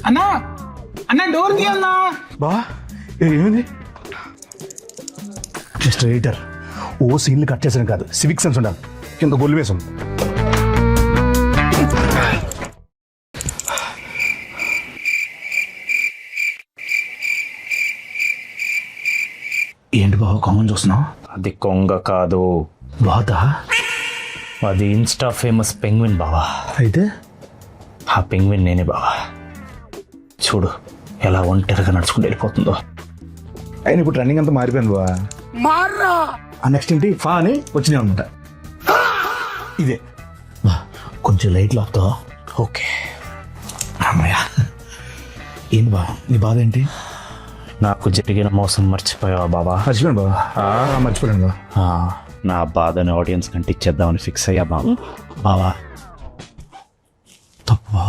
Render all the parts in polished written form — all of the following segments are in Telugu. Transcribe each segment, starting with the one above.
అన్నా అన్న డోర్ తీయన్నా. బా ఏమైంది? మిస్టర్ ఎడిటర్, ఓ సీన్లు కట్ చేసాను కాదు, సివిక్ సెన్స్ ఉండాలి. కింద గొల్లు వేసాం. ఏంటి బావ కామన్ చూస్తున్నావు? అది కొంగ కాదు, బాదా? అది ఇన్స్టా ఫేమస్ పెంగ్విన్ బావా. అయితే ఆ పెంగ్విన్ నేనే బావా. చూడు ఎలా ఒంటరిగా నడుచుకుంటూ వెళ్ళిపోతుందో. ఆయన ఇప్పుడు రన్నింగ్ అంతా మారిపోయింది బా. ఆ నెక్స్ట్ ఏంటి ఫా అని వచ్చినాయి అనమాట. ఇదే బా, కొంచెం లైట్ లాప్తా. ఓకే అమ్మయ్య. ఏంటి బా నీ బాధ ఏంటి? నాకు జరిగిన మోసం మర్చిపోయావా బావా? మర్చిపోయాను బాబా, మర్చిపోయాను బా. నా బాధని ఆడియన్స్ కంటే ఇచ్చేద్దామని ఫిక్స్ అయ్యా బావా. బావా తప్పు బా.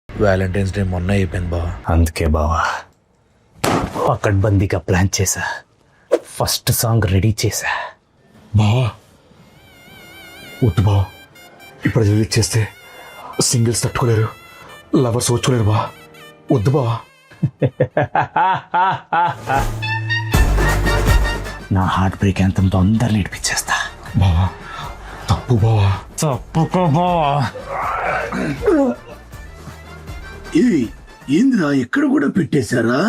వ్యాలంటైన్స్ డే మొన్న అయిపోయింది బా. అందుకే బావా పకడ్బందీగా ప్లాన్ చేశా. ఫస్ట్ సాంగ్ రెడీ చేశా. బా వద్దు బా, ఇప్పుడు రిలీజ్ చేస్తే సింగిల్స్ తట్టుకోలేరు, లవర్స్ వచ్చుకోలేరు బా. వద్దు బా. నా హార్ట్ బ్రేక్ ఎంతంతో అందరిని నేర్పించేస్తా. బావా తప్పు బావా. తప్పుకో బావా. ఏంద్రా ఇక్కడ కూడా పెట్టేశారా?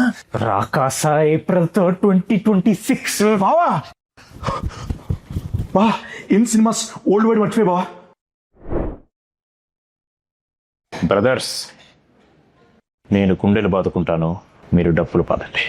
రాకాస ఏప్రిల్ 2026 బావా బా, ఇన్ సినిమాస్ ఓల్డ్ వైడ్ మర్చిపోయి బావా. బ్రదర్స్, నేను కుండెలు బాదుకుంటాను, మీరు డప్పులు పాదండి.